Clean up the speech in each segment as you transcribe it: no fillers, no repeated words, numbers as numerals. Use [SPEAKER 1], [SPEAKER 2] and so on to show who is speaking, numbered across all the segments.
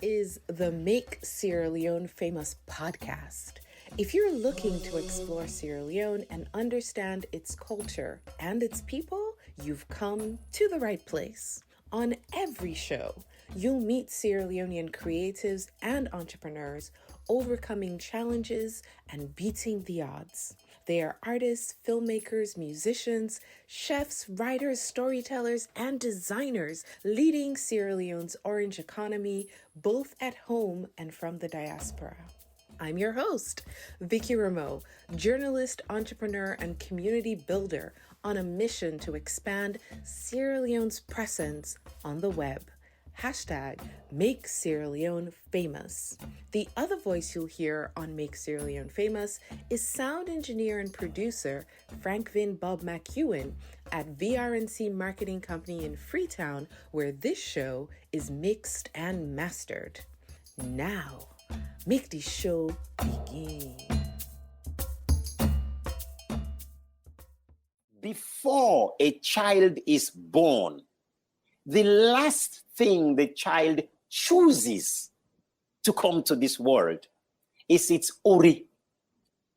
[SPEAKER 1] is the Make Sierra Leone Famous podcast. If you're looking to explore Sierra Leone and understand its culture and its people, you've come to the right place. On every show, you'll meet Sierra Leonean creatives and entrepreneurs overcoming challenges and beating the odds. They are artists, filmmakers, musicians, chefs, writers, storytellers, and designers leading Sierra Leone's orange economy, both at home and from the diaspora. I'm your host, Vickie Remoe, journalist, entrepreneur, and community builder on a mission to expand Sierra Leone's presence on the web. Hashtag Make Sierra Leone Famous. The other voice you'll hear on Make Sierra Leone Famous is sound engineer and producer Frankvin Bob McEwen at VRNC Marketing Company in Freetown, where this show is mixed and mastered. Now, make the show begin.
[SPEAKER 2] Before a child is born, the last thing the child chooses to come to this world is its ori,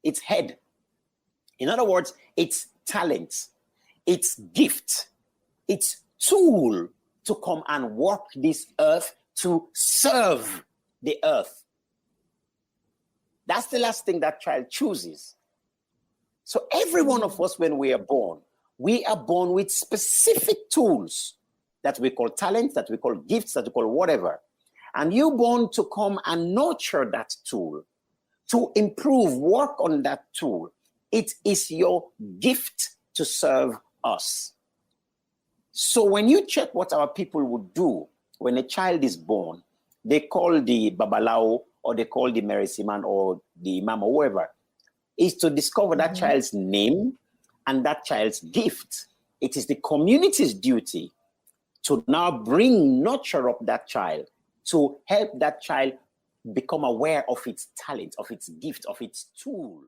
[SPEAKER 2] its head. In other words, its talent, its gift, its tool to come and walk this earth, to serve the earth. That's the last thing that child chooses. So every one of us, when we are born with specific tools that we call talents, that we call gifts, that we call whatever. And you're born to come and nurture that tool, to improve, work on that tool. It is your gift to serve us. So when you check what our people would do when a child is born, they call the babalao, or they call the merisiman, or the imam, or whoever, is to discover that child's name and that child's gift. It is the community's duty to now nurture up that child, to help that child become aware of its talent, of its gift, of its tool.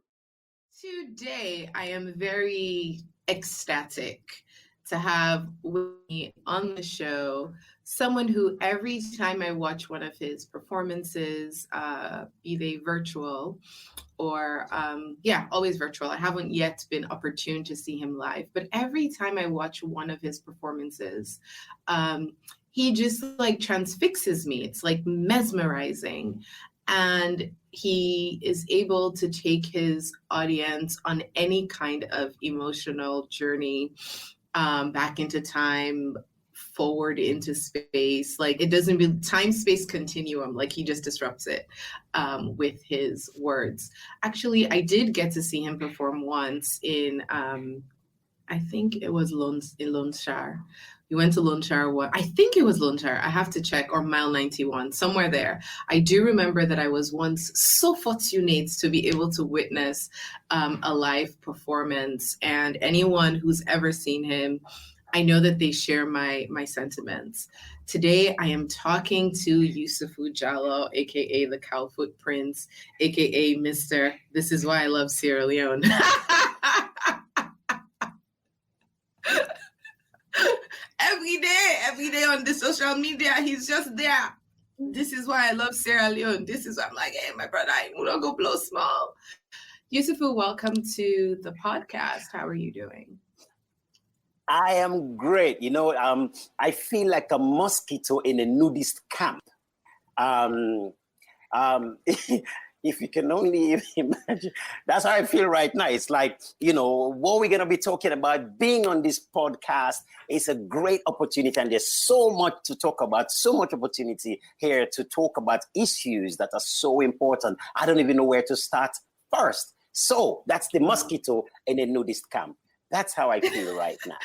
[SPEAKER 1] Today, I am very ecstatic to have with me on the show someone who every time I watch one of his performances, be they virtual or always virtual. I haven't yet been opportune to see him live, but every time I watch one of his performances, he just like transfixes me. It's like mesmerizing. And he is able to take his audience on any kind of emotional journey, back into time, forward into space. Like it doesn't be time-space continuum, like he just disrupts it with his words. Actually, I did get to see him perform once in I think it was Lonshar. We went to Lonshar. I think it was Lonshar. I have to check, or Mile 91, somewhere there. I do remember that I was once so fortunate to be able to witness a live performance, and anyone who's ever seen him, I know that they share my sentiments. Today, I am talking to Usifu Jalloh, aka the Cowfoot Prince, aka Mr. This Is Why I Love Sierra Leone. Every day on the social media, he's just there. This is why I love Sierra Leone. This is why I'm like, hey, my brother, I want to go blow small. Usifu, welcome to the podcast. How are you doing?
[SPEAKER 2] I am great. I feel like a mosquito in a nudist camp. If you can only imagine, that's how I feel right now. It's like, what we're going to be talking about, being on this podcast is a great opportunity. And there's so much to talk about, so much opportunity here to talk about issues that are so important. I don't even know where to start first. So that's the mosquito in a nudist camp. That's how I feel right now.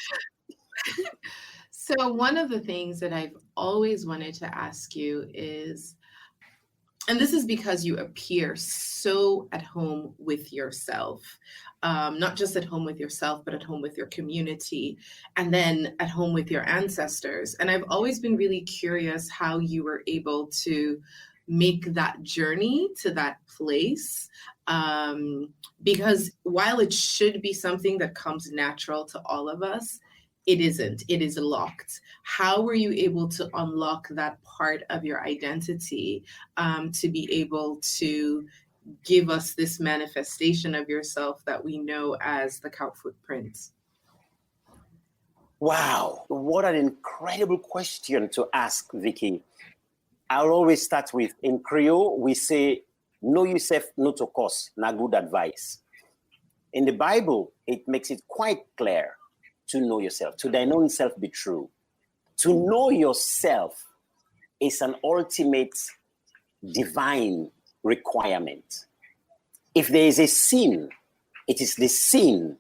[SPEAKER 1] So one of the things that I've always wanted to ask you is, and this is because you appear so at home with yourself, not just at home with yourself, but at home with your community, and then at home with your ancestors. And I've always been really curious how you were able to make that journey to that place. Because while it should be something that comes natural to all of us, it isn't. It is locked. How were you able to unlock that part of your identity to be able to give us this manifestation of yourself that we know as the Cowfoot print?
[SPEAKER 2] Wow, what an incredible question to ask, Vickie. I'll always start with, in Creole, we say, know yourself, know to cause, na good advice. In the Bible, it makes it quite clear to know yourself, to thine own self be true. To know yourself is an ultimate divine requirement. If there is a sin, it is the sin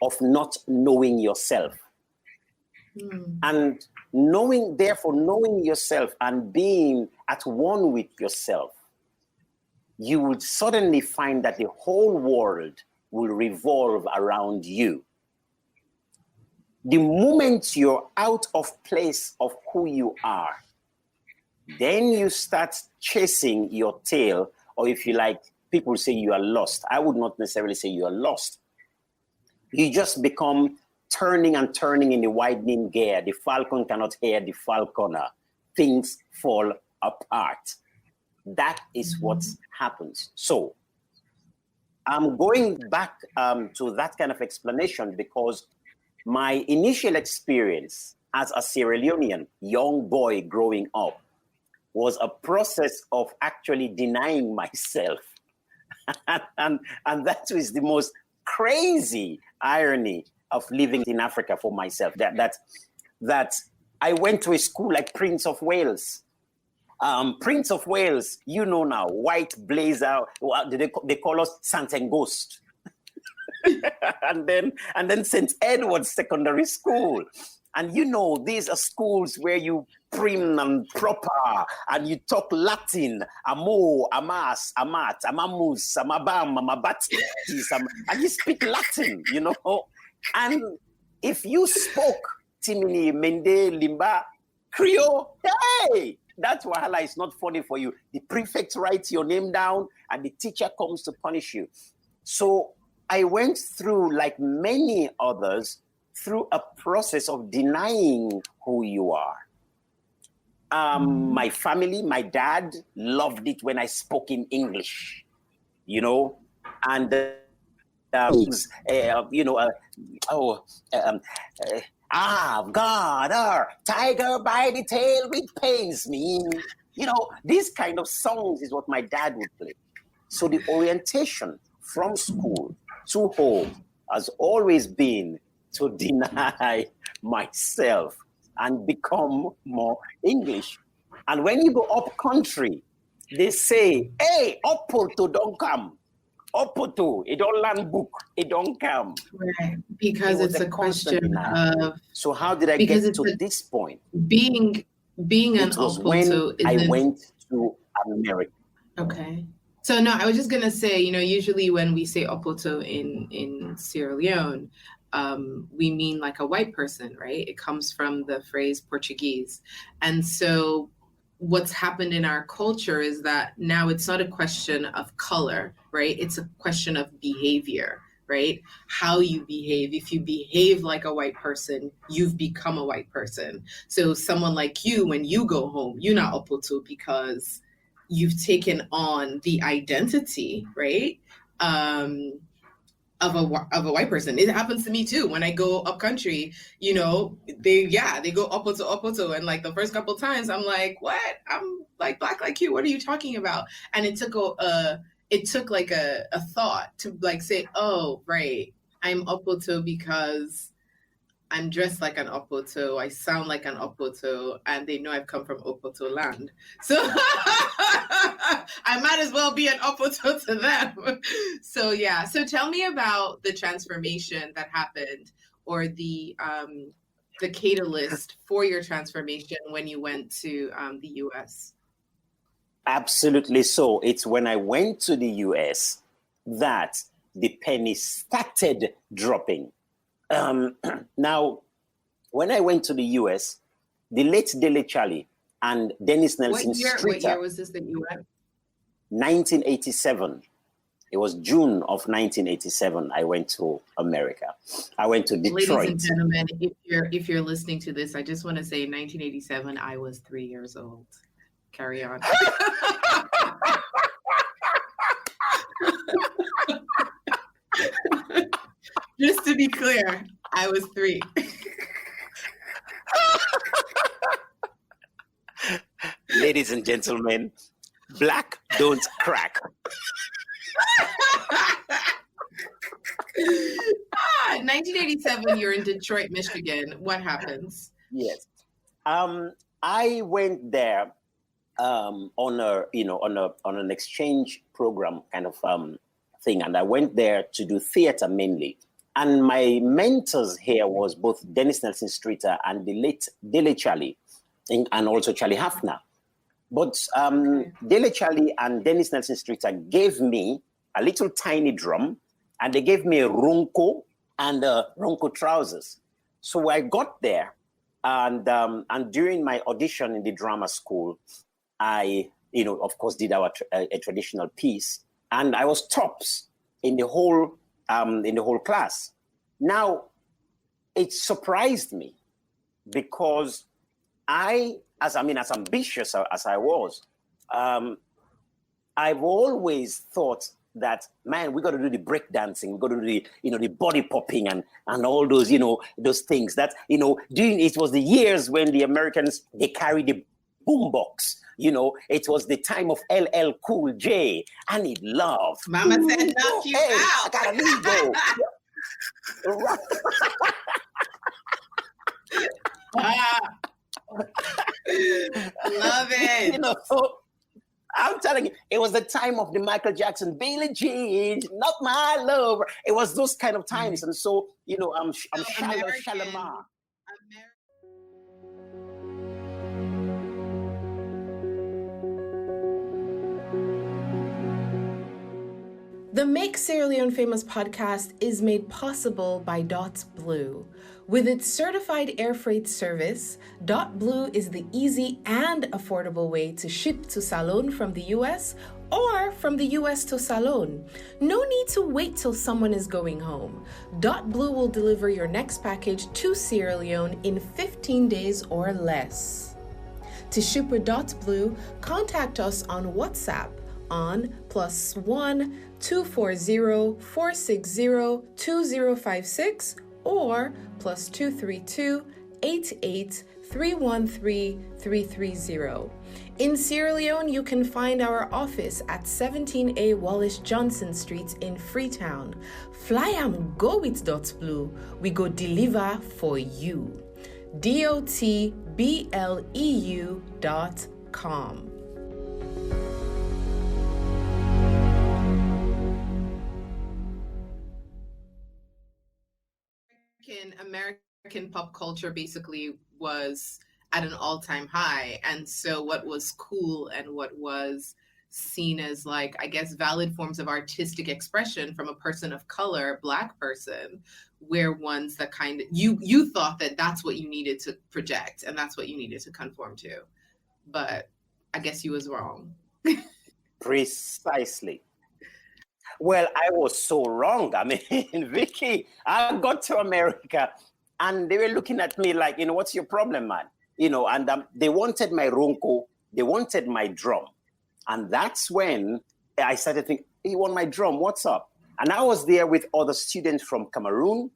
[SPEAKER 2] of not knowing yourself. And therefore knowing yourself and being at one with yourself, you would suddenly find that the whole world will revolve around you. The moment you're out of place of who you are, then you start chasing your tail, or if you like, people say you are lost. I would not necessarily say you are lost. You just become turning and turning in the widening gear. The falcon cannot hear the falconer. Things fall apart. That is what happens. So I'm going back to that kind of explanation because my initial experience as a Sierra Leonean young boy growing up was a process of actually denying myself. and that was the most crazy irony of living in Africa for myself, that I went to a school like Prince of Wales. Prince of Wales, you know now, white blazer, they call us Santen Ghost. and then St. Edward's Secondary School. And you know, these are schools where you prim and proper and you talk Latin, amo, amas, amat, amamus, amabam, amabatis, and you speak Latin, you know. And if you spoke Timini, Mende, Limba, Creole, hey, that wahala is not funny for you. The prefect writes your name down and the teacher comes to punish you. So I went through, like many others, through a process of denying who you are. My family, my dad loved it when I spoke in English, you know, and I've got a tiger by the tail which pains me. You know, these kind of songs is what my dad would play. So the orientation from school to home has always been to deny myself and become more English. And when you go up country, they say, hey, Opoto don't come. Opoto, it don't land book, it don't come.
[SPEAKER 1] Right, because it's a question of...
[SPEAKER 2] So how did I get to this point?
[SPEAKER 1] Being an
[SPEAKER 2] was
[SPEAKER 1] Opoto
[SPEAKER 2] when I went to America.
[SPEAKER 1] Okay. So no, I was just gonna say, you know, usually when we say Opoto in Sierra Leone, we mean like a white person, right? It comes from the phrase Portuguese. And so what's happened in our culture is that now it's not a question of color, right? It's a question of behavior, right? How you behave. If you behave like a white person, you've become a white person. So someone like you, when you go home, you're not Opoto because you've taken on the identity, right? Of a white person. It happens to me too. When I go up country, you know, they go Opoto, and like the first couple of times I'm like, what? I'm like black like you. What are you talking about? And it took like a thought to like say, oh, right, I'm Opoto because I'm dressed like an Opoto, I sound like an Opoto, and they know I've come from Opoto land. So I might as well be an Opoto to them. So yeah, so tell me about the transformation that happened, or the catalyst for your transformation when you went to the US.
[SPEAKER 2] Absolutely. So it's when I went to the US that the penny started dropping. Now, when I went to the US, the late Dele Charlie and Dennis Nelson
[SPEAKER 1] What year was this that you went?
[SPEAKER 2] 1987. It was June of 1987. I went to America. I went to Detroit.
[SPEAKER 1] Ladies and gentlemen, if you're listening to this, I just want to say in 1987, I was 3 years old. Carry on. Just to be clear, I was 3.
[SPEAKER 2] Ladies and gentlemen, black don't crack.
[SPEAKER 1] 1987, you're in Detroit, Michigan. What happens?
[SPEAKER 2] Yes. I went there on an exchange program kind of thing, and I went there to do theater mainly. And my mentors here was both Dennis Nelson Streeter and the late Dele Charlie, and also Charlie Hafner. But Dele Charlie and Dennis Nelson Streeter gave me a little tiny drum, and they gave me a ronco and ronco trousers. So I got there, and during my audition in the drama school, I, of course, did a traditional piece, and I was tops in the whole class. Now, it surprised me because as ambitious as I was, I've always thought that, man, we got to do the break dancing, we got to do the body popping and all those, those things that, it was the years when the Americans, they carried the boombox. It was the time of LL Cool J. I need love.
[SPEAKER 1] Mama said, knock you out.
[SPEAKER 2] I gotta leave, though.
[SPEAKER 1] Love it.
[SPEAKER 2] I'm telling you, it was the time of the Michael Jackson, Billie Jean, not my love. It was those kind of times. And so, I'm Shalimar.
[SPEAKER 1] The Make Sierra Leone Famous podcast is made possible by .Blue. With its certified air freight service, .Blue is the easy and affordable way to ship to Salone from the US or from the US to Salone. No need to wait till someone is going home. .Blue will deliver your next package to Sierra Leone in 15 days or less. To ship with .Blue, contact us on WhatsApp on +1 240 460 2056 or +232 88 313 330. In Sierra Leone, you can find our office at 17A Wallace Johnson Street in Freetown. Fly and go with .Blue. We go deliver for you. DOTBLEU.com. American pop culture basically was at an all-time high. And so what was cool and what was seen as, like, I guess, valid forms of artistic expression from a person of color, Black person, were ones that kind of, you thought that that's what you needed to project and that's what you needed to conform to. But I guess you was wrong.
[SPEAKER 2] Precisely. Well, I was so wrong. I mean, Vickie, I got to America and they were looking at me like, what's your problem, man? And they wanted my ronco, they wanted my drum. And that's when I started thinking, you want my drum, what's up? And I was there with other students from Cameroon,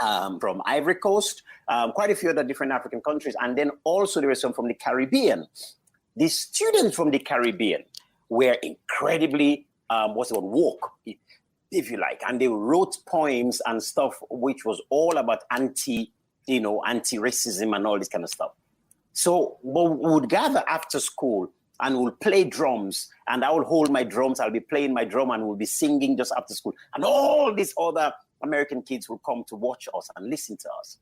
[SPEAKER 2] from Ivory Coast, quite a few other different African countries. And then also there were some from the Caribbean. The students from the Caribbean were incredibly woke, if you like, and they wrote poems and stuff which was all about anti-racism and all this kind of stuff. So we would gather after school and we'll play drums, and I will hold my drums, I'll be playing my drum and we'll be singing just after school. And all these other American kids will come to watch us and listen to us.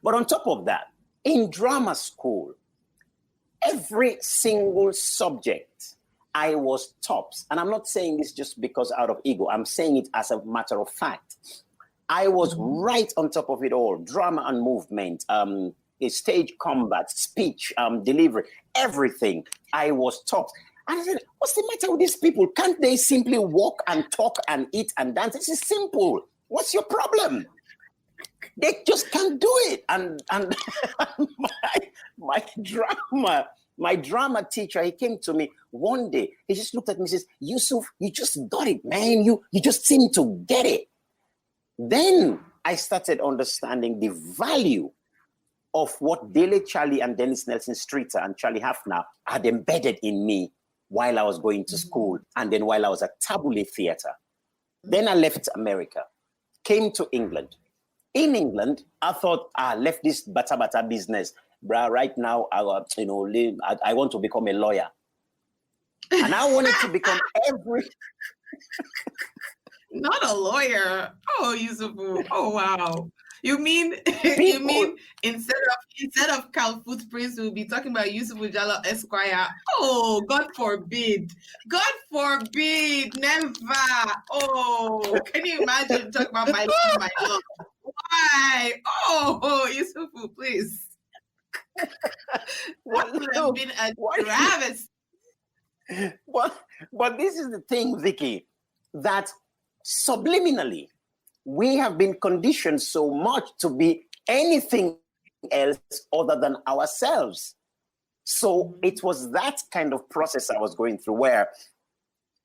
[SPEAKER 2] But on top of that, in drama school, every single subject, I was tops. And I'm not saying this just because out of ego. I'm saying it as a matter of fact. I was right on top of it all. Drama and movement, stage combat, speech, delivery, everything. I was tops. And I said, what's the matter with these people? Can't they simply walk and talk and eat and dance? This is simple. What's your problem? They just can't do it. And my drama teacher, he came to me one day. He just looked at me and says, Yusuf, you just got it, man. You just seem to get it. Then I started understanding the value of what Dele Charlie and Dennis Nelson Streeter and Charlie Hafner had embedded in me while I was going to school and then while I was at Tabule Theatre. Then I left America, came to England. In England, I thought, I left this bata business. Right now, I want to become a lawyer. And I wanted to become
[SPEAKER 1] Not a lawyer. Oh, Usifu. Oh, wow. You mean instead of Cowfoot Prince, we'll be talking about Usifu Jalloh Esquire? Oh, God forbid. God forbid. Never. Oh, can you imagine talking about my love? Why? Oh, Usifu, please. What would have been a travesty.
[SPEAKER 2] But this is the thing, Vickie, that subliminally, we have been conditioned so much to be anything else other than ourselves. So it was that kind of process I was going through, where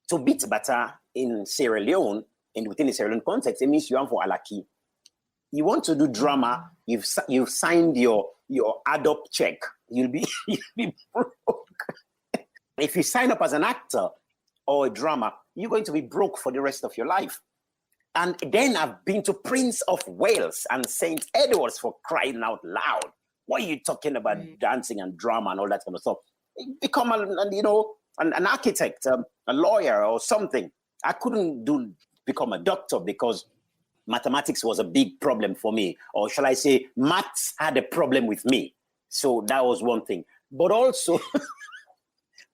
[SPEAKER 2] to beat Bata in Sierra Leone, and within the Sierra Leone context, it means you are for Alaki. You want to do drama, you've signed your adopt check, you'll be broke. If you sign up as an actor or a drama, you're going to be broke for the rest of your life. And then I've been to Prince of Wales and St. Edward's, for crying out loud. What are you talking about, dancing and drama and all that kind of stuff? Become an architect, a lawyer or something. I couldn't become a doctor because mathematics was a big problem for me. Or shall I say, maths had a problem with me. So that was one thing. But also,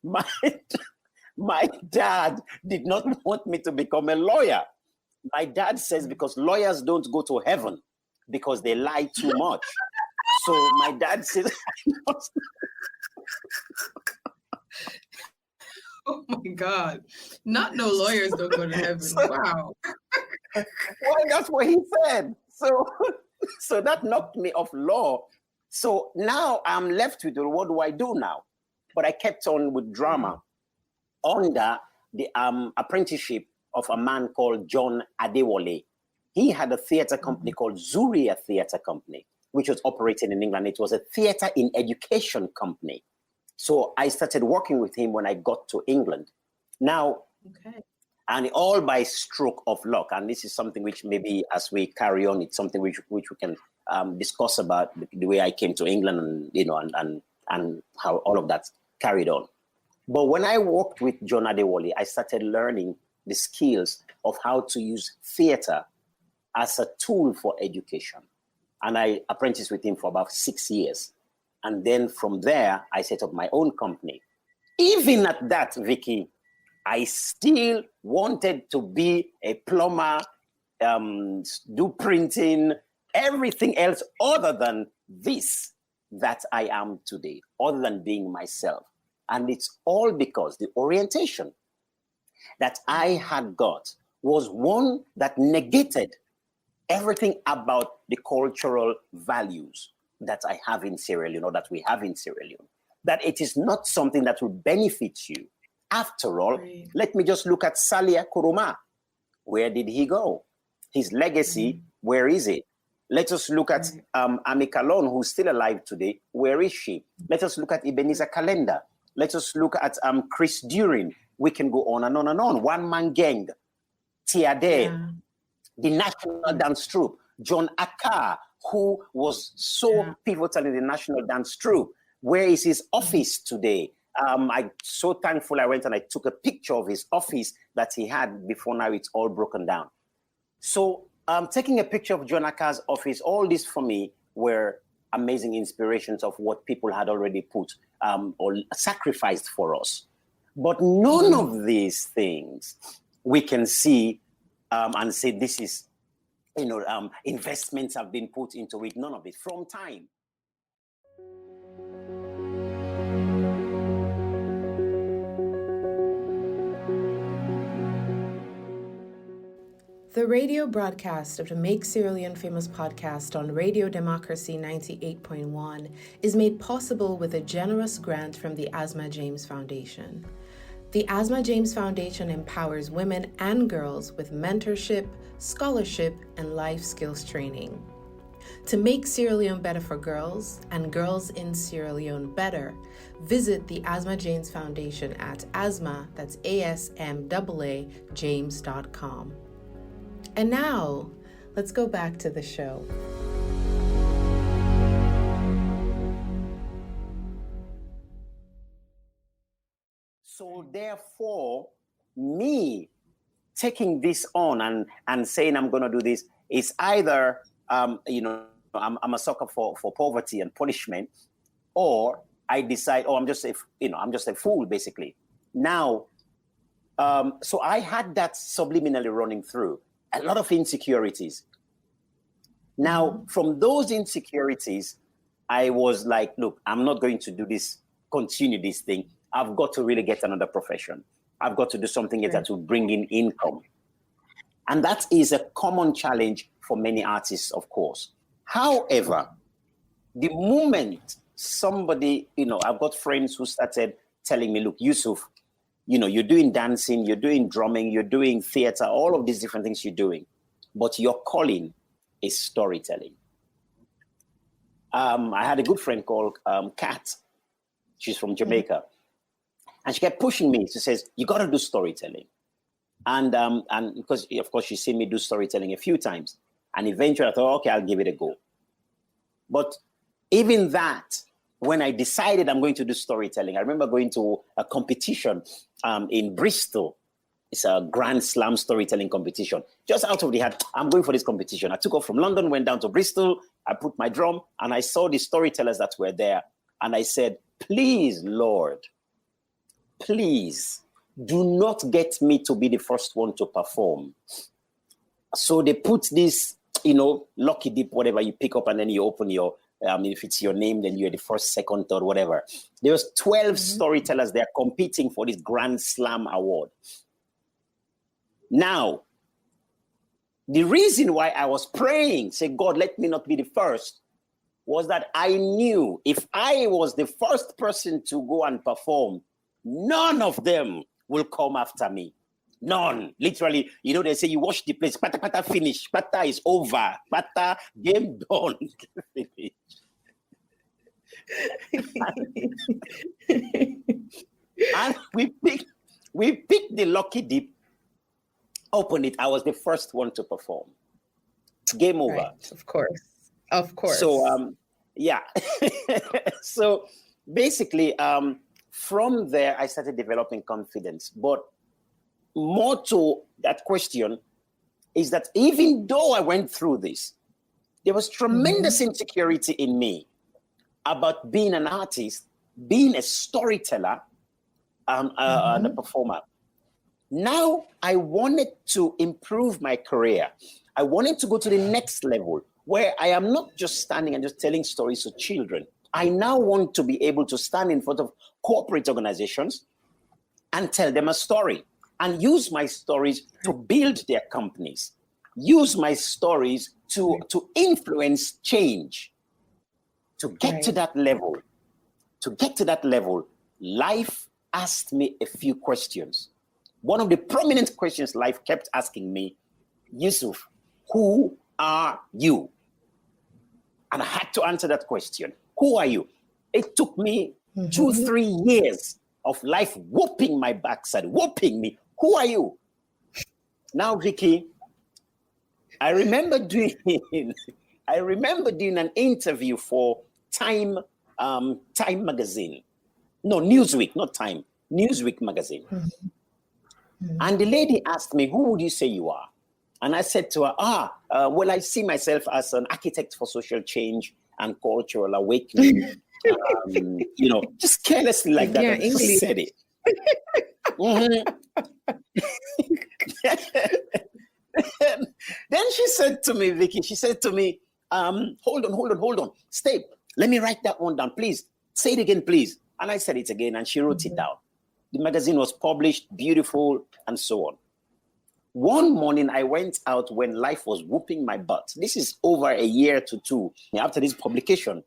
[SPEAKER 2] my dad did not want me to become a lawyer. My dad says because lawyers don't go to heaven because they lie too much. So my dad says,
[SPEAKER 1] oh my God. Not no lawyers don't go to heaven. Wow.
[SPEAKER 2] Well, that's what he said. So that knocked me off law. So now I'm left with, what do I do now? But I kept on with drama under the apprenticeship of a man called John Adewale. He had a theatre company called Zuria Theatre Company, which was operating in England. It was a theatre in education company. So I started working with him when I got to England. Now, and all by stroke of luck. And this is something which maybe as we carry on, it's something which we can discuss about the way I came to England and how all of that carried on. But when I worked with John Adewale, I started learning the skills of how to use theatre as a tool for education. And I apprenticed with him for about 6 years. And then from there, I set up my own company. Even at that, Vickie, I still wanted to be a plumber, do printing, everything else other than this that I am today, other than being myself. And it's all because the orientation that I had got was one that negated everything about the cultural values that I have in Sierra Leone, or that we have in Sierra Leone, that it is not something that will benefit you. After all, let me just look at Salia Kuruma. Where did he go? His legacy, where is it? Let us look at Ami Kalon, who's still alive today. Where is she? Let us look at Ebenezer Kalenda. Let us look at Chris Durin. We can go on and on and on. One Man Gang, Tiade, the National Dance Troupe, John Akar, who was so pivotal in the National Dance Troupe. Where is his office today? I'm so thankful I went and I took a picture of his office that he had before. Now it's all broken down. So taking a picture of John Akar's office, all this for me were amazing inspirations of what people had already put or sacrificed for us. But none of these things we can see and say this is, investments have been put into it. None of it from time.
[SPEAKER 1] The radio broadcast of the Make Sierra Leone Famous podcast on Radio Democracy 98.1 is made possible with a generous grant from the Asma James Foundation. The Asma James Foundation empowers women and girls with mentorship, scholarship, and life skills training. To make Sierra Leone better for girls and girls in Sierra Leone better, visit the Asma James Foundation at asma, that's ASMAA, james.com. And now, let's go back to the show.
[SPEAKER 2] So therefore, me taking this on and saying I'm going to do this is either, I'm a sucker for poverty and punishment, or I decide, I'm just a fool, basically. Now, so I had that subliminally running through. A lot of insecurities. Now, from those insecurities, I was like, look, I'm not going to do this, continue this thing. I've got to really get another profession. I've got to do something that will bring in income. And that is a common challenge for many artists, of course. However, the moment somebody, I've got friends who started telling me, look, Yusuf, you're doing dancing, you're doing drumming, you're doing theater, all of these different things you're doing, but your calling is storytelling. I had a good friend called Kat. She's from Jamaica. And she kept pushing me. She says, you got to do storytelling. And because, of course, she's seen me do storytelling a few times. And eventually I thought, okay, I'll give it a go. But even that, when I decided I'm going to do storytelling, I remember going to a competition in Bristol. It's a Grand Slam storytelling competition. Just out of the heart, I'm going for this competition. I took off from London, went down to Bristol. I put my drum, and I saw the storytellers that were there. And I said, please, Lord, please do not get me to be the first one to perform. So they put this, lucky dip, whatever you pick up, and then you open your, if it's your name, then you're the first, second, third, whatever. There was 12 storytellers there competing for this Grand Slam award. Now, the reason why I was praying, say, God, let me not be the first, was that I knew if I was the first person to go and perform, none of them will come after me. None. Literally, they say you watch the place, pata pata finish, pata is over, pata game done. And we picked the lucky dip, opened it. I was the first one to perform. Game over.
[SPEAKER 1] Right, of course.
[SPEAKER 2] So yeah. So basically, from there I started developing confidence. But more to that question is that even though I went through this, there was tremendous insecurity in me about being an artist, being a storyteller, and a performer. Now I wanted to improve my career. I wanted to go to the next level where I am not just standing and just telling stories to children. I now want to be able to stand in front of corporate organizations and tell them a story and use my stories to build their companies, use my stories to influence change. To get to that level, life asked me a few questions. One of the prominent questions life kept asking me, Yusuf, who are you? And I had to answer that question. Who are you? It took me 2-3 years of life whooping my backside, whooping me. Who are you? Now, Vickie, I remember doing an interview for Time magazine. No, Newsweek, not Time. Newsweek magazine. And the lady asked me, who would you say you are? And I said to her, well, I see myself as an architect for social change and cultural awakening. Just carelessly like that. I just said it. Then she said to me, Vickie, hold on. Stay. Let me write that one down, please. Say it again, please. And I said it again, and she wrote it down. The magazine was published, beautiful, and so on. One morning I went out when life was whooping my butt. This is over a year to two after this publication.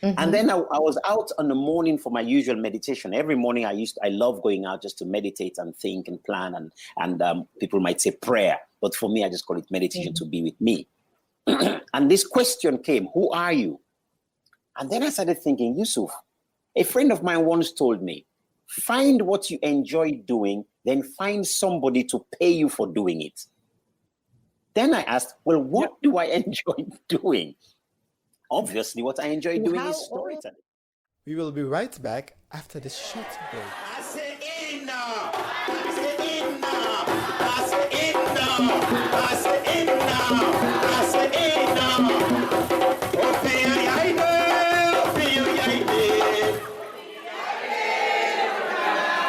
[SPEAKER 2] And then I was out on the morning for my usual meditation. Every morning I love going out just to meditate and think and plan, and people might say prayer, but for me I just call it meditation, to be with me. And this question came, who are you? And then I started thinking, Yusuf, a friend of mine once told me, find what you enjoy doing, then find somebody to pay you for doing it. Then I asked, well, what do I enjoy doing? Obviously, what I enjoy doing is storytelling.
[SPEAKER 3] We will be right back after this short break.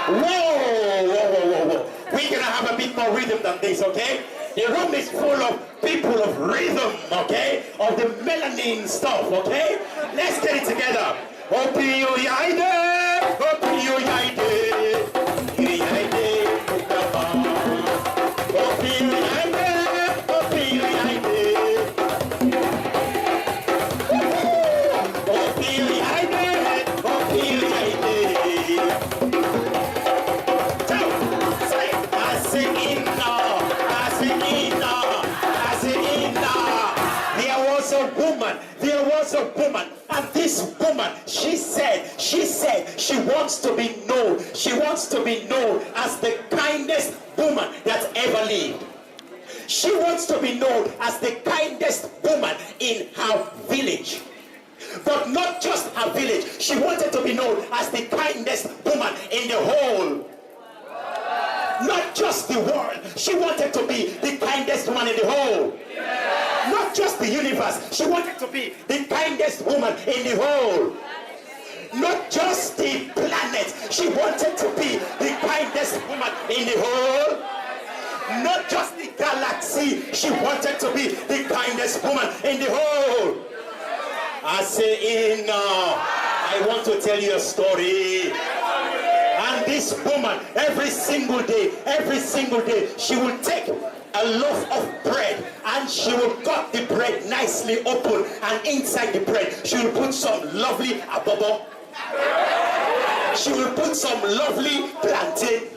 [SPEAKER 4] Whoa. We're gonna have a bit more rhythm than this, okay? The room is full of people of rhythm, okay? Of the melanin stuff, okay? Let's get it together. There was a woman, and this woman, she said she wants to be known. She wants to be known as the kindest woman that ever lived. She wants to be known as the kindest woman in her village. But not just her village. She wanted to be known as the kindest woman in the whole. Not just the world. She wanted to be the kindest woman in the whole. Not just the universe. She wanted to be the kindest woman in the whole. Not just the planet. She wanted to be the kindest woman in the whole. Not just the galaxy. She wanted to be the kindest woman in the whole. I say, I want to tell you a story. And this woman, every single day, she will take a loaf of bread and she will cut the bread nicely open, and inside the bread she will put some lovely abobo. She will put some lovely plantain.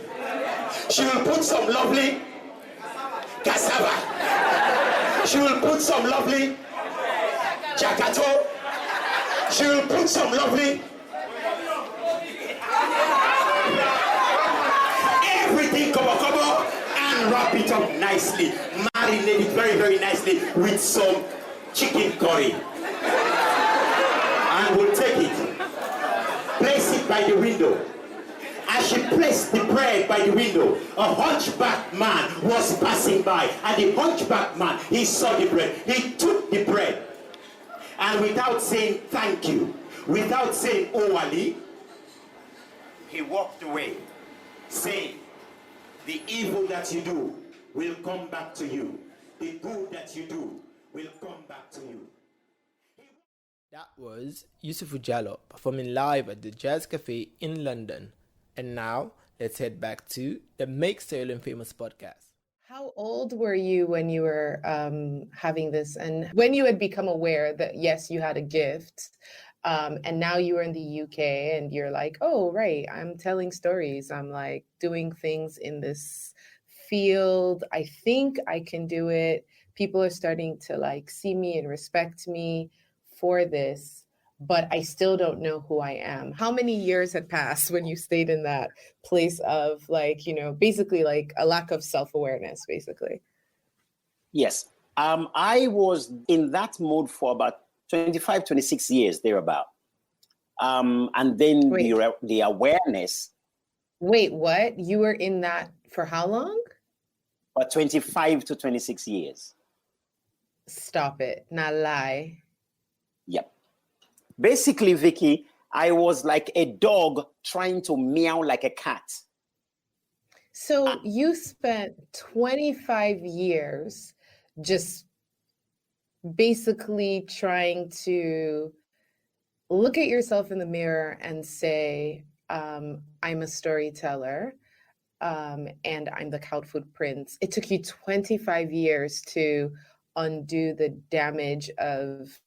[SPEAKER 4] She will put some lovely cassava. She will put some lovely jakato. She will put some lovely everything kobo and wrap it up nicely. Marinate it very, very nicely with some chicken curry. And we'll take it. Place it by the window. As she placed the bread by the window, a hunchback man was passing by. And the hunchback man, he saw the bread. He took the bread. And without saying thank you, without saying oh Ali, he walked away, saying, the evil that you do will come back to you. The good that you do will come back to you.
[SPEAKER 3] That was Usifu Jalloh performing live at the Jazz Cafe in London. And now, let's head back to the Make Sierra Leone Famous podcast.
[SPEAKER 1] How old were you when you were having this, and when you had become aware that, yes, you had a gift, and now you are in the UK and you're like, oh, right, I'm telling stories. I'm like doing things in this field. I think I can do it. People are starting to like see me and respect me for this, but I still don't know who I am. How many years had passed when you stayed in that place of like, you know, basically like a lack of self-awareness, basically?
[SPEAKER 2] Yes. I was in that mode for about 25, 26 years, thereabout. And then the awareness.
[SPEAKER 1] Wait, what? You were in that for how long?
[SPEAKER 2] For 25 to 26 years.
[SPEAKER 1] Stop it. Not lie.
[SPEAKER 2] Yep. Basically, Vickie, I was like a dog trying to meow like a cat.
[SPEAKER 1] So you spent 25 years just basically trying to look at yourself in the mirror and say, I'm a storyteller. and I'm the Cowfoot Prince. It took you 25 years to undo the damage of,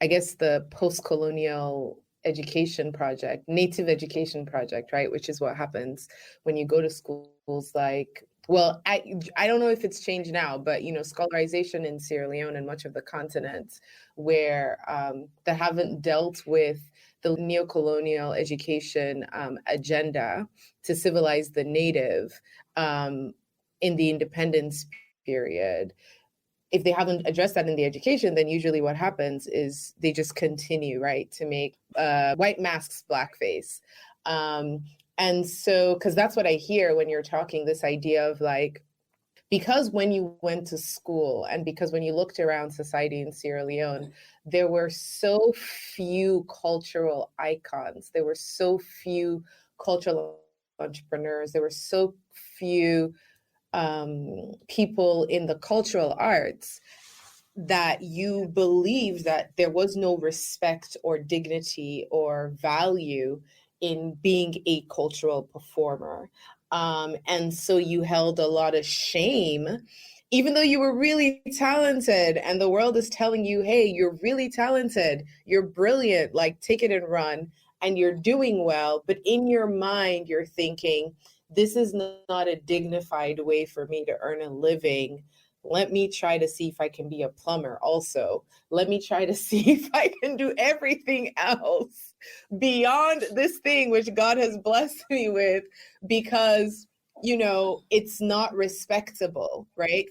[SPEAKER 1] I guess, the post-colonial education project, native education project, right? Which is what happens when you go to schools like, well, I don't know if it's changed now, but, you know, scholarization in Sierra Leone and much of the continent where that haven't dealt with the neo-colonial education agenda to civilize the native in the independence period. If they haven't addressed that in the education, then usually what happens is they just continue, right, to make white masks blackface. And so, because that's what I hear when you're talking, this idea of like, because when you went to school and because when you looked around society in Sierra Leone, there were so few cultural icons. There were so few cultural entrepreneurs. There were so few people in the cultural arts that you believe that there was no respect or dignity or value in being a cultural performer. And so you held a lot of shame, even though you were really talented and the world is telling you, hey, you're really talented, you're brilliant, like take it and run, and you're doing well. But in your mind, you're thinking, this is not a dignified way for me to earn a living. Let me try to see if I can be a plumber also. Let me try to see if I can do everything else beyond this thing which God has blessed me with, because, you know, it's not respectable, right?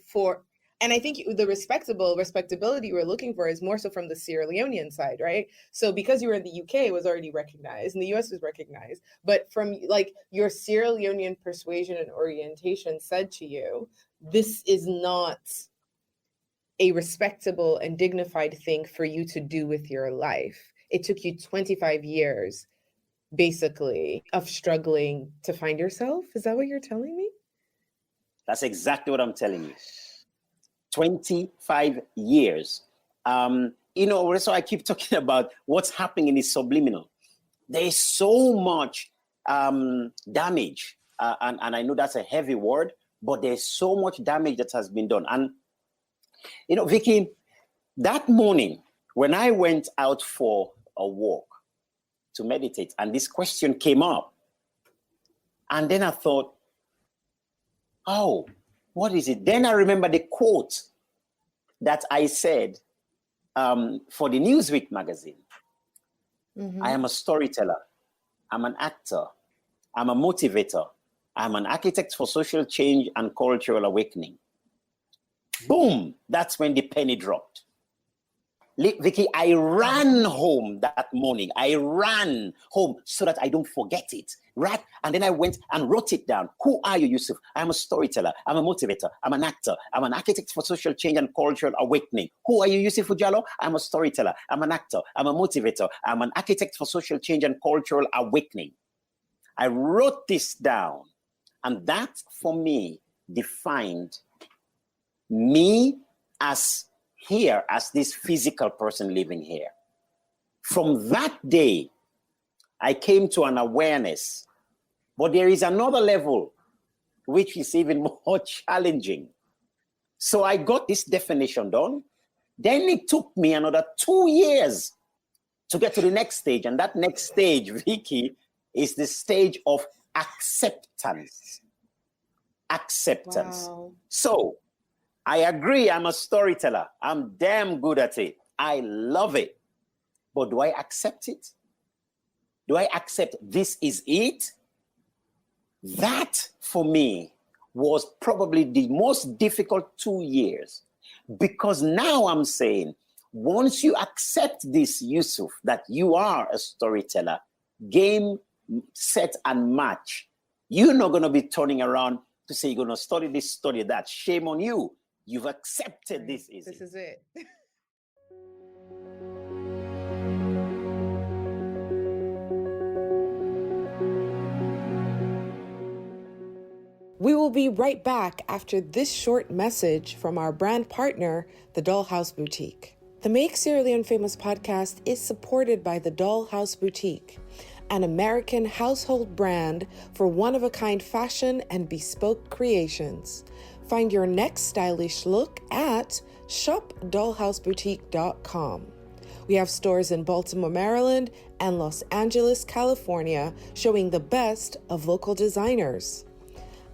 [SPEAKER 1] And I think the respectability we're looking for is more so from the Sierra Leonean side, right? So because you were in the UK, it was already recognized and the US was recognized. But from like your Sierra Leonean persuasion and orientation said to you, this is not a respectable and dignified thing for you to do with your life. It took you 25 years, basically, of struggling to find yourself. Is that what you're telling me?
[SPEAKER 2] That's exactly what I'm telling you. 25 years. You know, so I keep talking about what's happening in the subliminal. There is so much damage, and I know that's a heavy word, but there's so much damage that has been done. And, you know, Vickie, that morning when I went out for a walk to meditate, and this question came up, and then I thought, oh, what is it? Then I remember the quote that I said for the Newsweek magazine. Mm-hmm. I am a storyteller. I'm an actor. I'm a motivator. I'm an architect for social change and cultural awakening. Boom! That's when the penny dropped. Vickie, I ran home that morning. I ran home so that I don't forget it, right? And then I went and wrote it down. Who are you, Yusuf? I'm a storyteller. I'm a motivator. I'm an actor. I'm an architect for social change and cultural awakening. Who are you, Usifu Jalloh? I'm a storyteller. I'm an actor. I'm a motivator. I'm an architect for social change and cultural awakening. I wrote this down, and that, for me, defined me as here, as this physical person living here. From that day, I came to an awareness, but there is another level which is even more challenging. So I got this definition done. Then it took me another 2 years to get to the next stage. And that next stage, Vickie, is the stage of acceptance. Acceptance. Wow. So I agree, I'm a storyteller. I'm damn good at it. I love it. But do I accept it? Do I accept this is it? That, for me, was probably the most difficult 2 years. Because now I'm saying, once you accept this, Yusuf, that you are a storyteller, game, set, and match, you're not going to be turning around to say you're going to study this, study that. Shame on you. You've accepted this. This
[SPEAKER 1] is it. We will be right back after this short message from our brand partner, the Dollhouse Boutique. The Make Sierra Leone Famous podcast is supported by the Dollhouse Boutique,
[SPEAKER 5] an American household brand for one-of-a-kind fashion and bespoke creations. Find your next stylish look at shopdollhouseboutique.com. We have stores in Baltimore, Maryland, and Los Angeles, California, showing the best of local designers.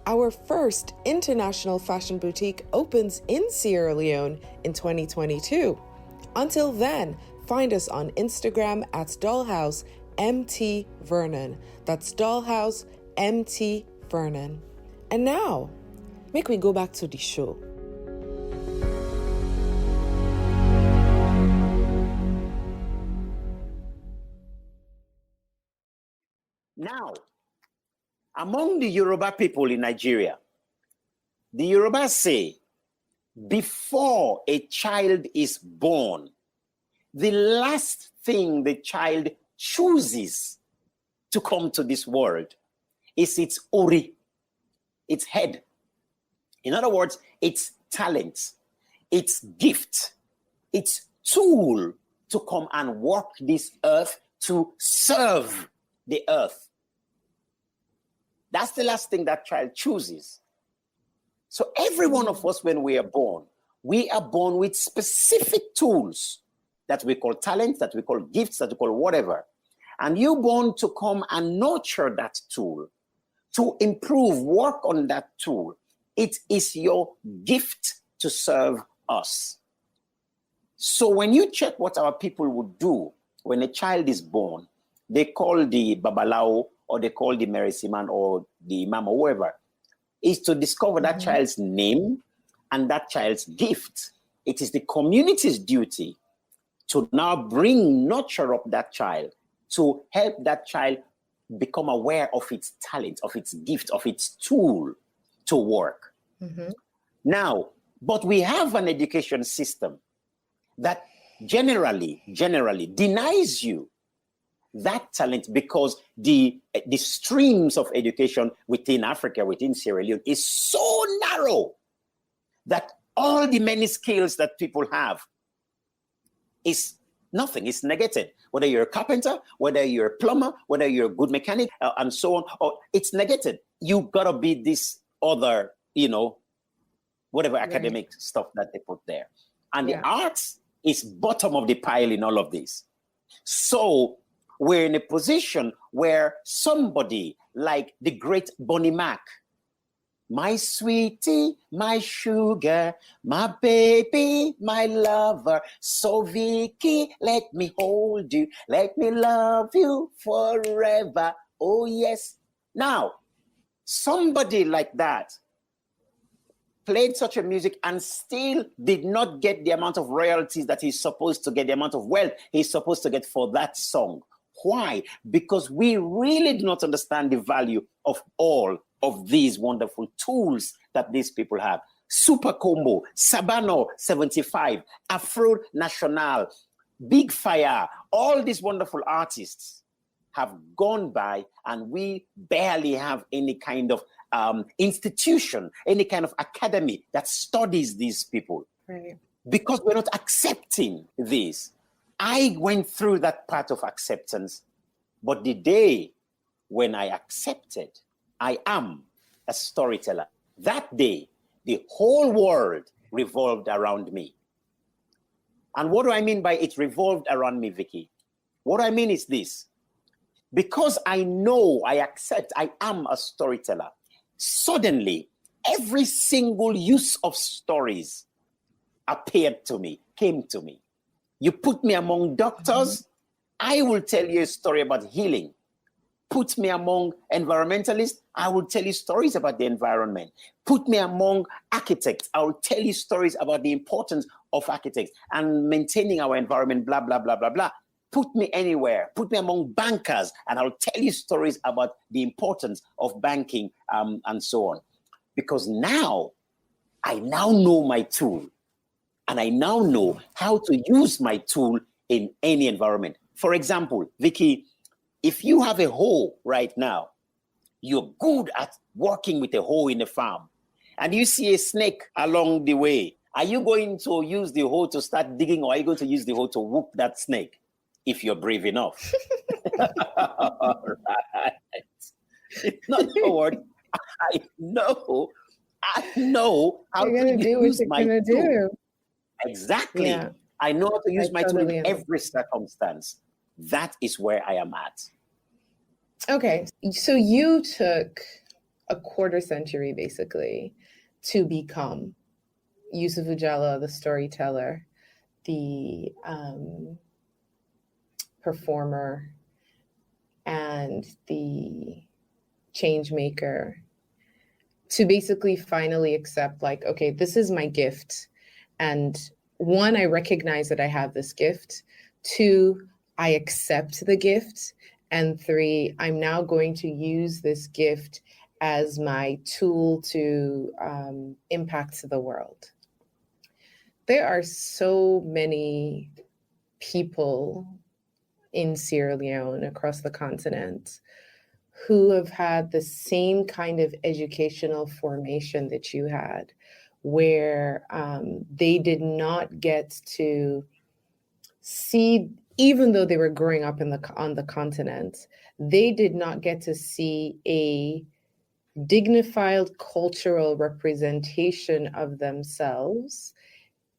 [SPEAKER 5] Our first international fashion boutique opens in Sierra Leone in 2022. Until then, find us on Instagram at dollhouseMTVernon. That's dollhouseMTVernon. And now, make we go back to the show.
[SPEAKER 2] Now, among the Yoruba people in Nigeria, the Yoruba say, before a child is born, the last thing the child chooses to come to this world is its ori, its head. In other words, its talent, its gift, its tool to come and walk this earth, to serve the earth. That's the last thing that child chooses. So every one of us, when we are born with specific tools that we call talents, that we call gifts, that we call whatever. And you're born to come and nurture that tool, to improve, work on that tool. It is your gift to serve us. So when you check what our people would do when a child is born, they call the Babalao, or they call the Merisiman, or the Imam, or whoever, is to discover that child's name and that child's gift. It is the community's duty to now nurture up that child, to help that child become aware of its talent, of its gift, of its tool to work. Now, but we have an education system that generally denies you that talent, because the streams of education within Africa, within Sierra Leone, is so narrow that all the many skills that people have is nothing, it's negated. Whether you're a carpenter, whether you're a plumber, whether you're a good mechanic, and so on, or it's negated. You gotta be this other, whatever academic stuff that they put there. And the arts is bottom of the pile in all of this. So we're in a position where somebody like the great Bonnie Mac, my sweetie, my sugar, my baby, my lover, so Vickie, let me hold you, let me love you forever, oh yes. Now, somebody like that played such a music and still did not get the amount of royalties that he's supposed to get, the amount of wealth he's supposed to get for that song. Why? Because we really do not understand the value of all of these wonderful tools that these people have. Super Combo, Sabano 75, Afro National, Big Fire, all these wonderful artists have gone by, and we barely have any kind of institution, any kind of academy that studies these people.
[SPEAKER 5] Right.
[SPEAKER 2] Because we're not accepting this. I went through that part of acceptance, but the day when I accepted I am a storyteller, that day, the whole world revolved around me. And what do I mean by it revolved around me, Vickie? What I mean is this. Because I know, I accept, I am a storyteller, suddenly, every single use of stories appeared to me, came to me. You put me among doctors, I will tell you a story about healing. Put me among environmentalists, I will tell you stories about the environment. Put me among architects, I will tell you stories about the importance of architects and maintaining our environment, blah, blah, blah, blah, blah. Put me anywhere, put me among bankers, and I'll tell you stories about the importance of banking and so on. Because now, I now know my tool. And I now know how to use my tool in any environment. For example, Vickie, if you have a hoe right now, you're good at working with a hoe in a farm, and you see a snake along the way, are you going to use the hoe to start digging, or are you going to use the hoe to whoop that snake? if you're brave enough. All right. It's not a word. I know how
[SPEAKER 5] You're
[SPEAKER 2] to
[SPEAKER 5] gonna do what
[SPEAKER 2] use
[SPEAKER 5] you're
[SPEAKER 2] my
[SPEAKER 5] gonna
[SPEAKER 2] tool.
[SPEAKER 5] do.
[SPEAKER 2] Exactly.
[SPEAKER 5] Yeah,
[SPEAKER 2] I know how to use
[SPEAKER 5] I
[SPEAKER 2] my tool
[SPEAKER 5] totally
[SPEAKER 2] in
[SPEAKER 5] understand.
[SPEAKER 2] every circumstance. That is where I am at.
[SPEAKER 5] Okay, so you took a quarter century basically to become Usifu Jalloh, the storyteller, the performer, and the change maker, to basically finally accept, like, okay, this is my gift. And one, I recognize that I have this gift. Two, I accept the gift. And three, I'm now going to use this gift as my tool to impact the world. There are so many people in Sierra Leone, across the continent, who have had the same kind of educational formation that you had, where they did not get to see, even though they were growing up on the continent, they did not get to see a dignified cultural representation of themselves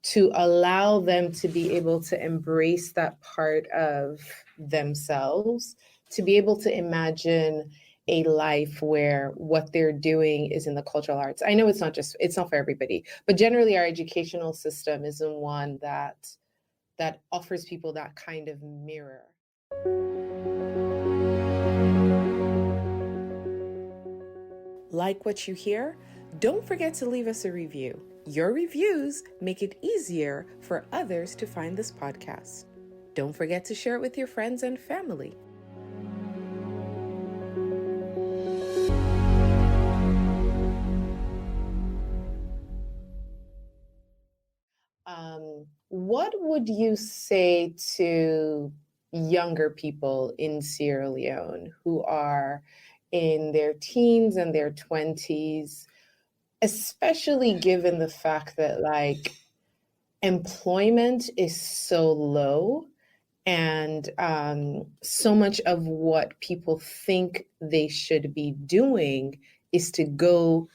[SPEAKER 5] to allow them to be able to embrace that part of themselves, to be able to imagine a life where what they're doing is in the cultural arts. I know it's not for everybody, but generally our educational system isn't one that offers people that kind of mirror. Like what you hear? Don't forget to leave us a review. Your reviews make it easier for others to find this podcast. Don't forget to share it with your friends and family. What would you say to younger people in Sierra Leone who are in their teens and their 20s, especially given the fact that, like, employment is so low, and so much of what people think they should be doing is to go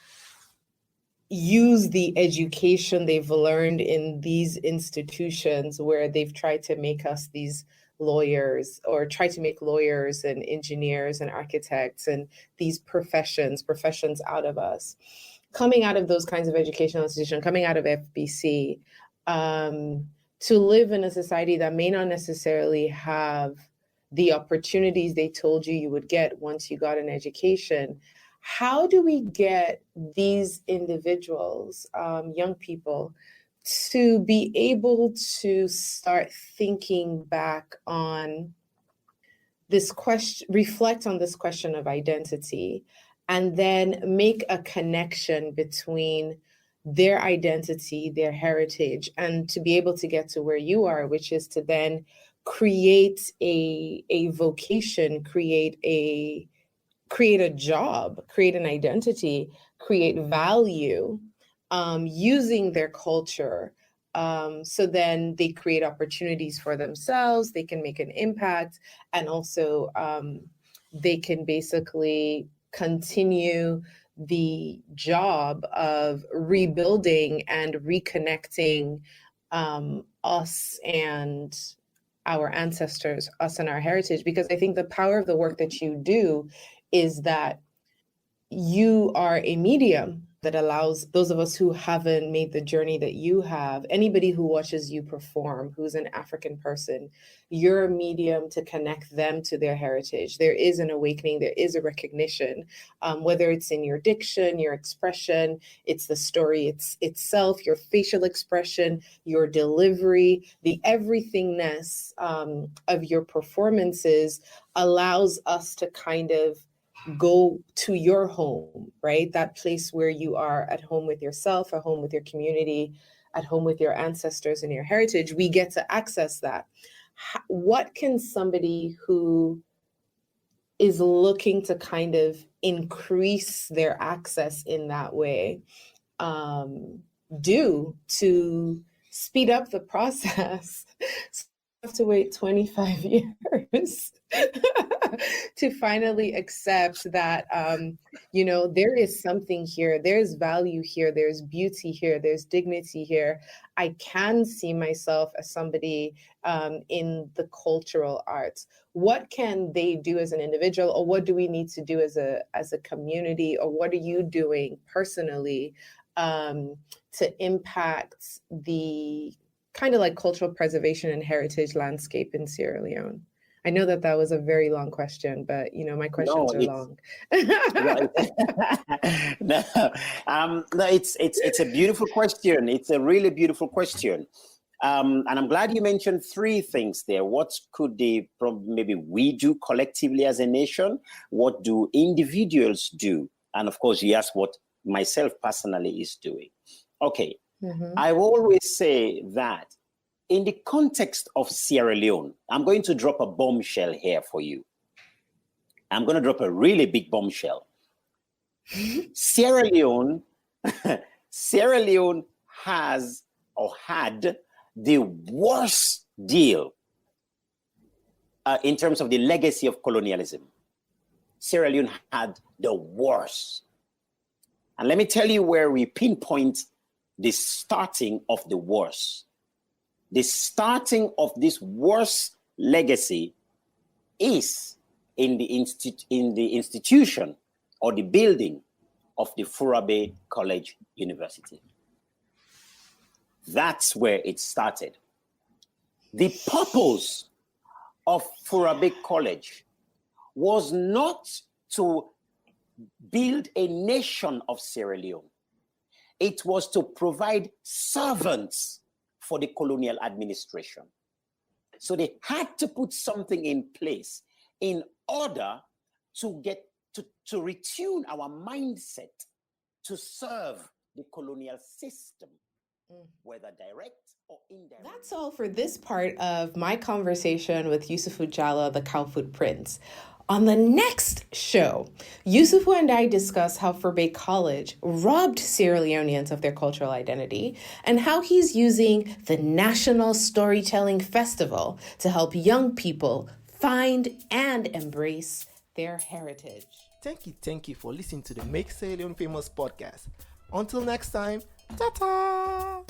[SPEAKER 5] use the education they've learned in these institutions where they've tried to make us these lawyers, or try to make lawyers and engineers and architects and these professions out of us. Coming out of those kinds of educational institutions, coming out of FBC, to live in a society that may not necessarily have the opportunities they told you you would get once you got an education. How do we get these individuals, young people, to be able to start thinking back on this question, reflect on this question of identity, and then make a connection between their identity, their heritage, and to be able to get to where you are, which is to then create a vocation, create a job, create an identity, create value, using their culture. So then they create opportunities for themselves, they can make an impact, and also they can basically continue the job of rebuilding and reconnecting us and our ancestors, us and our heritage. Because I think the power of the work that you do is that you are a medium that allows those of us who haven't made the journey that you have, anybody who watches you perform, who's an African person, you're a medium to connect them to their heritage. There is an awakening, there is a recognition, whether it's in your diction, your expression, it's the story itself, your facial expression, your delivery, the everythingness of your performances allows us to kind of go to your home, right? That place where you are at home with yourself, at home with your community, at home with your ancestors and your heritage. We get to access that. What can somebody who is looking to kind of increase their access in that way do to speed up the process have to wait 25 years to finally accept that, there is something here, there's value here, there's beauty here, there's dignity here. I can see myself as somebody in the cultural arts. What can they do as an individual, or what do we need to do as a community, or what are you doing personally to impact the kind of like cultural preservation and heritage landscape in Sierra Leone? I know that was a very long question, but my questions are long.
[SPEAKER 2] No, it's a beautiful question. It's a really beautiful question. And I'm glad you mentioned three things there. What could maybe we do collectively as a nation? What do individuals do? And of course, you asked what myself personally is doing. Okay. Mm-hmm. I always say that in the context of Sierra Leone, I'm going to drop a bombshell here for you. I'm going to drop a really big bombshell. Sierra Leone has or had the worst deal in terms of the legacy of colonialism. Sierra Leone had the worst. And let me tell you where we pinpoint the starting of the worst. The starting of this worst legacy is in the institution or the building of the Furabe College University. That's where it started. The purpose of Furabe College was not to build a nation of Sierra Leone. It was to provide servants for the colonial administration. So they had to put something in place in order to get to retune our mindset to serve the colonial system, whether direct or indirect.
[SPEAKER 5] That's all for this part of my conversation with Usifu Jalloh, the Cowfoot Prince. On the next show, Usifu and I discuss how Furabe College robbed Sierra Leoneans of their cultural identity and how he's using the National Storytelling Festival to help young people find and embrace their heritage.
[SPEAKER 3] Thank you for listening to the Make Sierra Leone Famous podcast. Until next time, ta-ta!